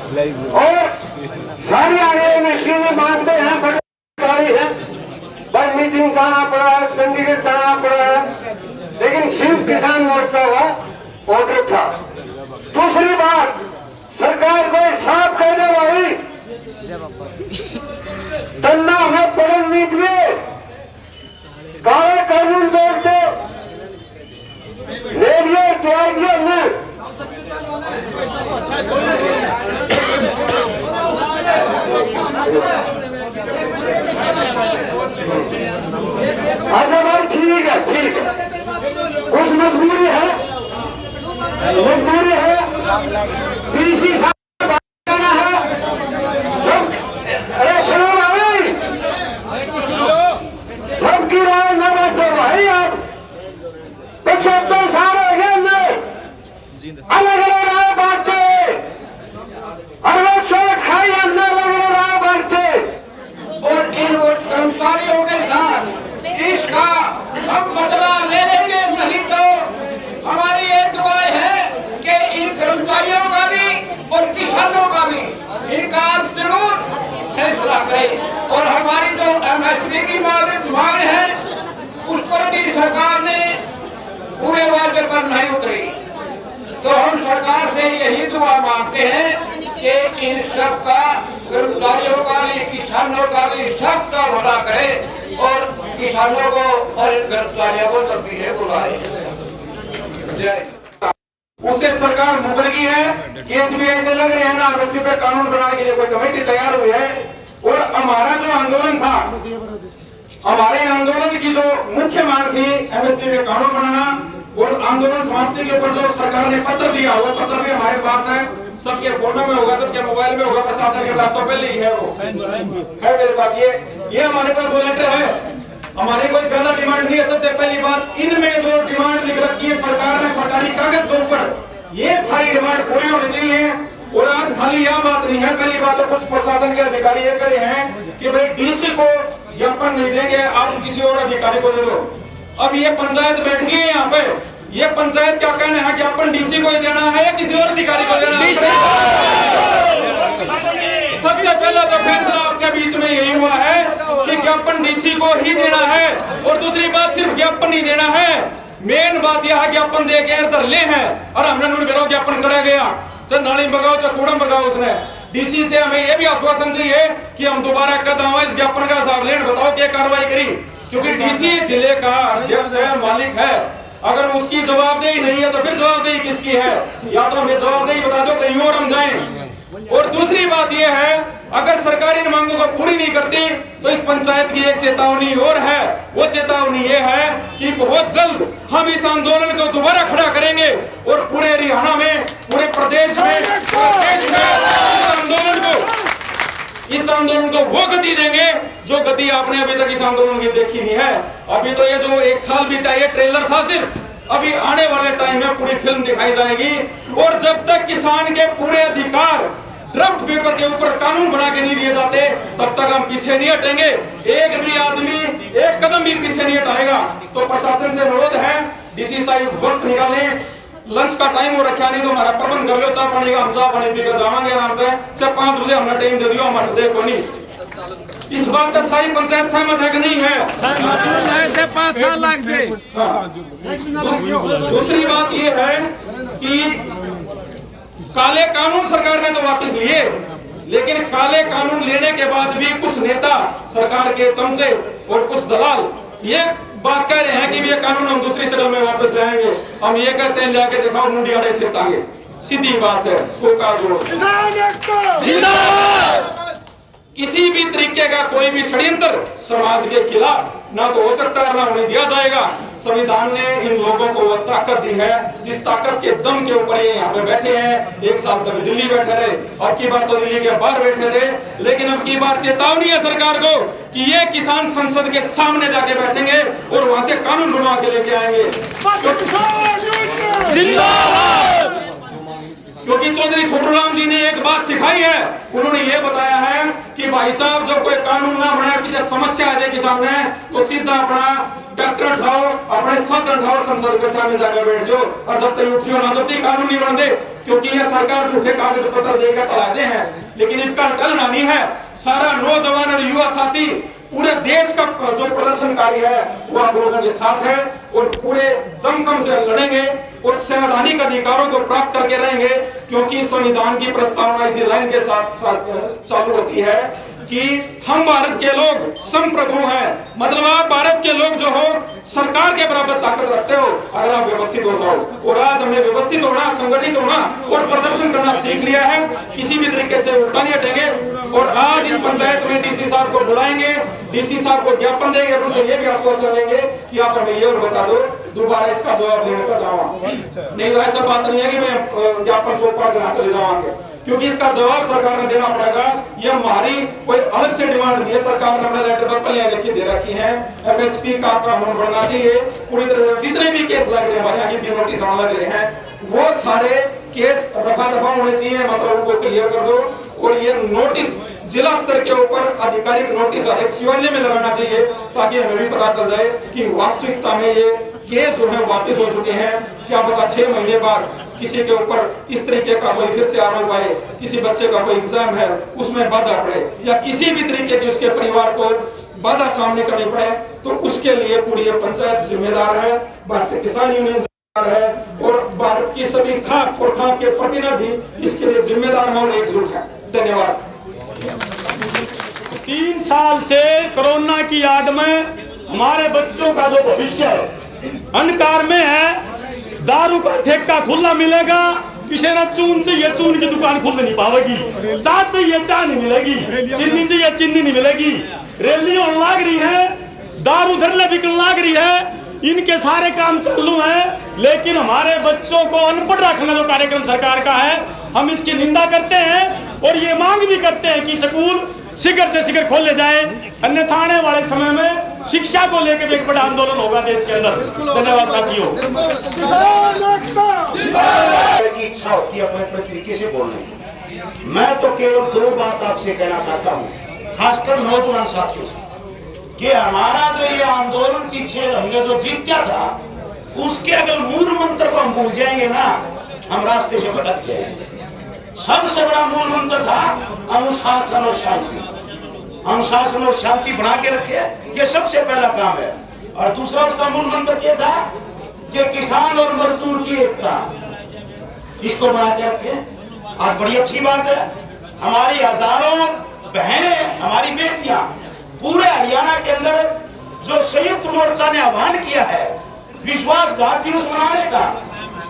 और सारी आगे मशीनें मानते हैं, बड़ी है, पर मीटिंग जाना पड़ा है, चंडीगढ़ जाना पड़ा है, लेकिन सिर्फ किसान मोर्चा का ऑर्डर था। दूसरी बात, सरकार को साफ कर दे भाई, धंधा हमें पढ़ने नहीं दिए, काले कानून तोड़ते ले लिए, क्या दिया हमने। अच्छा भाई ठीक है, ठीक है, कुछ मजबूरी है, पीसी जाना है सब। अरे सुनो भाई, सबकी राय न बैठो भाई, आप 75 साल हो गए हमने अलग अलग राय बांटते, और वो सोच खाई हमने अलग अलग राय बांटते, और इन कर्मचारियों के साथ इसका हम बदला ले लेंगे। नहीं तो हमारी एक दुआ है कि इन कर्मचारियों का भी और किसानों का भी इनका आप जरूर फैसला करें। और हमारी जो एमएसपी की मांग है उस पर भी सरकार ने पूरे वादे पर नहीं उतरी, तो हम सरकार से यही दुआ मांगते हैं कि इन सब का, कर्मचारियों का भी, किसानों का भी, सबका भला करे और किसानों को और कर्मचारियों को जल्दी है बुलाए। उससे सरकार मुकर गई है कि एसबीआई से लग रहे हैं ना, एमएसपी पे कानून बनाने के लिए कोई कमेटी तैयार हुई है। और हमारा जो आंदोलन था, हमारे आंदोलन की जो मुख्य मांग थी एमएसपी पे कानून बनाना, और आंदोलन समाप्ति के ऊपर जो सरकार ने पत्र दिया, वो पत्र भी हमारे पास है, सबके फोटो में होगा, सबके मोबाइल में होगा, प्रशासन के पास तो पहले ही है, वो है मेरे पास। ये हमारे पास वो लेटर है, हमारी कोई ज्यादा डिमांड नहीं है। सबसे पहली बात, इनमें जो डिमांड लिख रखी है सरकार ने सरकारी कागज के ऊपर, ये सारी डिमांड पूरी होनी चाहिए। और आज खाली यह बात नहीं है, पहली बात तो कुछ प्रशासन के अधिकारी ये कह रहे हैं कि भाई डीसी को ज्ञापन नहीं देंगे, आप किसी और अधिकारी को दे दो। अब ये पंचायत बैठ गई है यहाँ पे, ये पंचायत क्या कहना है, ज्ञापन डीसी को ही देना है या किसी और अधिकारी को देना है? सबसे पहला तो फैसला आपके बीच में यही हुआ है कि ज्ञापन डीसी को ही देना है। और दूसरी बात, सिर्फ ज्ञापन नहीं देना है, मेन बात यह है ज्ञापन दे के धरले हैं, और हमने नून बेरो ज्ञापन करा गया, चाहे नाली बगाओ चाहे कूड़म बगाओ। उसने डीसी से हमें यह भी आश्वासन चाहिए कि हम दोबारा कदम इस ज्ञापन का हिसाब लें, बताओ क्या कार्रवाई करी, क्योंकि डीसी जिले का अध्यक्ष है, मालिक है। अगर उसकी जवाबदेही नहीं है तो फिर जवाबदेही किसकी है? या तो हमें जवाबदेही बता दो, कहीं और हम जाएं। और दूसरी बात यह है, अगर सरकार इन मांगों को पूरी नहीं करती तो इस पंचायत की एक चेतावनी और है, वो चेतावनी ये है कि बहुत जल्द हम इस आंदोलन को दोबारा खड़ा करेंगे और पूरे हरियाणा में, पूरे प्रदेश में, पूरे देश में इस आंदोलन को वो गति देंगे जो गति आपने अभी तक इस आंदोलन की देखी नहीं है। अभी तो ये जो 1 साल बीता, ये ट्रेलर था सिर्फ, अभी आने वाले टाइम में पूरी फिल्म दिखाई जाएगी। और जब तक किसान के पूरे अधिकार ड्राफ्ट पेपर के ऊपर कानून बना के नहीं दिए जाते, तब तक हम पीछे नहीं हटेंगे। एक भी आदमी एक कदम भी पीछे नहीं हटाएगा। तो प्रशासन से अनुरोध है, डीसी साहब वक्त निकालें, लंच का टाइम हो रखा, नहीं तो हमारा प्रबंध कर लो चाय पानी का, हम चाय पानी पीकर जावांगे आराम से। चाहे 5 बजे हमने टाइम दे दियो, हम हट दे को नहीं। इस बात पर सारी पंचायत सहमत है कि नहीं है? 5 साल लग जाए। दूसरी बात ये है कि काले कानून सरकार ने तो वापस लिए, लेकिन काले कानून लेने के बाद भी कुछ नेता, सरकार के चमचे और कुछ दलाल ये बात कह रहे हैं कि ये कानून हम दूसरी शक्ल में वापस लाएंगे। हम ये कहते हैं, लाके दिखाओ मुंडी आड़े से टांगे, सीधी बात है। किसी भी तरीके का कोई भी षड्यंत्र समाज के खिलाफ ना तो हो सकता है, ना होने दिया जाएगा। संविधान ने इन लोगों को वो ताकत दी है जिस ताकत के दम के ऊपर ये यहाँ पे बैठे हैं। 1 साल तक दिल्ली बैठे रहे, अब की बार तो दिल्ली के बाहर बैठे थे, लेकिन अब की बार चेतावनी है सरकार को कि ये किसान संसद के सामने जाके बैठेंगे और वहां से कानून बनवा के लेके आएंगे। क्योंकि चौधरी छोटूराम जी ने एक बात सिखाई है। उन्होंने ये बताया है कि भाई साहब जब कोई कानून ना बना कि जब समस्या आ जाए किसान में तो सीधा अपना ट्रैक्टर उठाओ, अपने साधन उठाओ, संसद के सामने जाकर बैठ जाओ और जब तक उठियो ना जब तक कानून नहीं बन दे, क्योंकि यह सरकार झूठे कागज पत्र देकर टलाते हैं। लेकिन इनका टलना नहीं है। सारा नौजवान और युवा साथी पूरे देश का जो प्रदर्शनकारी है वो आप लोगों के साथ है और पूरे दमखम से लड़ेंगे और संवैधानिक अधिकारों को प्राप्त करके रहेंगे, क्योंकि संविधान की प्रस्तावना इसी लाइन के साथ चालू होती है कि हम भारत के लोग संप्रभु हैं। मतलब आप भारत के लोग जो हो सरकार के बराबर ताकत रखते हो अगर आप व्यवस्थित हो जाओ। और आज हमने व्यवस्थित होना, संगठित होना और प्रदर्शन करना सीख लिया है। किसी भी तरीके से उल्टा नहीं हटेंगे। और आज इस पंचायत में डीसी साहब को बुलाएंगे, डीसी साहब को ज्ञापन देंगे और उनसे ये भी आश्वासन देंगे कि आप हमें ये और बता दो, दोबारा इसका जवाब लेने का जाऊंगा। नहीं तो ऐसा बात नहीं है कि मैं ज्ञापन सौंपा देना चले जाऊंगा, क्योंकि इसका जवाब सरकार ने देना पड़ेगा। ये हमारी कोई अलग से डिमांड नहीं है। सरकार ने अपने लेटर पर पहले लिख के दे रखी है। एमएसपी का कानून बनना चाहिए। पूरी तरह जितने भी केस लग रहे हैं हमारे यहाँ की नोटिस लग रहे हैं वो सारे केस रफा दफा होने चाहिए, मतलब उनको क्लियर कर दो। और ये नोटिस जिला स्तर के ऊपर आधिकारिक नोटिस और एक शिवालय में लगाना चाहिए ताकि हमें भी पता चल जाए कि वास्तविकता में ये केस जो है वापस हो चुके हैं। क्या पता 6 महीने बाद किसी के ऊपर इस तरीके का कोई फिर से आरोप आए, किसी बच्चे का कोई एग्जाम है उसमें बाधा पड़े या किसी भी तरीके की उसके परिवार को बाधा सामने करनी पड़े, तो उसके लिए पूरी पंचायत जिम्मेदार है, भारतीय किसान यूनियन है और भारत की सभी खाप और खाप के प्रतिनिधि इसके लिए जिम्मेदार हैं और एकजुट हैं। धन्यवाद। 3 साल से कोरोना की आड़ में हमारे बच्चों का जो भविष्य है अंधकार में है। दारू का ठेका खुला मिलेगा, किसी ने चून चाहिए चून की दुकान खुल नहीं पाएगी, चाय चाहिए चाय नहीं मिलेगी, चीनी चाहिए चीनी नहीं मिलेगी, रैली होने लग रही है, दारू धरले बिकने लग रही है। इनके सारे काम चालू हैं, लेकिन हमारे बच्चों को अनपढ़ रखना जो कार्यक्रम सरकार का है हम इसकी निंदा करते हैं और ये मांग भी करते हैं कि स्कूल शीघ्र से शीघ्र खोले जाए, अन्यथा आने वाले समय में शिक्षा को लेकर एक बड़ा आंदोलन होगा देश के अंदर। धन्यवाद साथियों। की इच्छा होती है अपने अपने तरीके से बोलने की। मैं तो केवल 2 बात आपसे कहना चाहता हूँ, खासकर नौजवान साथियों से, कि हमारा जो ये आंदोलन पीछे हमने जो जीता था उसके अगर मूल मंत्र को हम भूल जाएंगे ना हम रास्ते से भटक जाएंगे। सबसे बड़ा मूल मंत्र था अनुशासन और शांति। अनुशासन और शांति बना के रखे, ये सबसे पहला काम है। और दूसरा उसका मूल मंत्र क्या था कि किसान और मजदूर की एकता, इसको बना के रखे। आज बड़ी अच्छी बात है, हमारी हजारों बहनें, हमारी बेटियां पूरे हरियाणा के अंदर जो संयुक्त मोर्चा ने आह्वान किया है विश्वासघात दिवस मनाने का,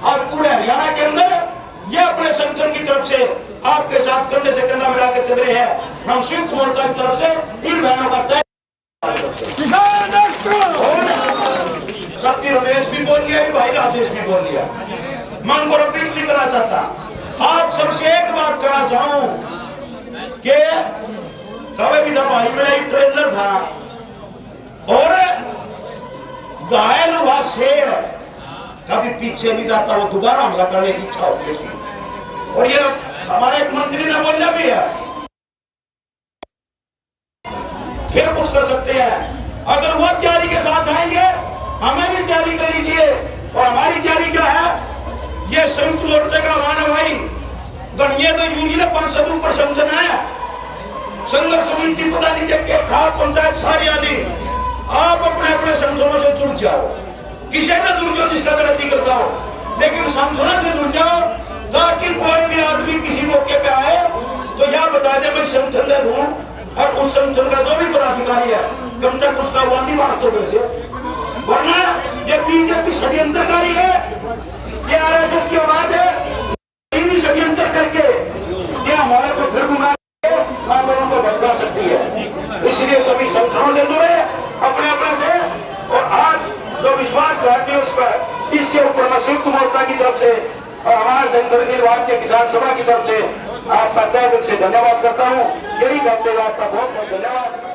और पूरे हरियाणा के अंदर ये अपने संगठन की तरफ से आपके साथ कंधे से कंधा मिला के चल रहे हैं। हम संयुक्त मोर्चा की तरफ से इन बहनों का तय सत्य रमेश भी बोल लिया, भाई राजेश भी बोल लिया, मैं उनको रिपीट नहीं करना चाहता। आप सबसे एक बात कहना चाहूं कि कभी भी जब भाई मेरा एक ट्रेलर था और घायल हुआ शेर कभी पीछे नहीं जाता, वो दोबारा हमला करने की इच्छा होती है उसकी। और ये हमारे एक मंत्री ने बोला भी है, फिर कुछ कर सकते हैं। अगर वो तैयारी के साथ आएंगे हमें भी तैयारी कर लीजिए। और हमारी तैयारी क्या है, ये संयुक्त मोर्चे का आह्वान है भाई। गणिये तो यूनियन 500 ऊपर संगठन है, संघर्ष समिति पता नहीं क्या खाप पंचायत सारी आली, आप अपने अपने संगठनों से जुड़ जाओ। किसी न जुड़ जाओ जिसका गलती करता हो, लेकिन संगठनों से जुड़ जाओ ताकि कोई भी आदमी किसी मौके पे आए तो यह बता दे मैं संगठन में हूँ, और उस संगठन का जो भी पदाधिकारी है कम तक उसका वादी वास्तव भेजे। वरना ये बीजेपी षड्यंत्रकारी है, ये आरएसएस की औलाद है, ये षड्यंत्र करके ये हमारे को फिर गुमराह आंदोलन को भड़का सकती है। इसलिए सभी संगठनों से जुड़े अपने अपने से, और आज जो विश्वासघात दिवस पर इसके ऊपर मैं संयुक्त मोर्चा की तरफ से और हमारे संगठन भारतीय किसान सभा की तरफ से आपका तहे दिल से धन्यवाद करता हूँ। यही कहते हुए आपका बहुत बहुत धन्यवाद।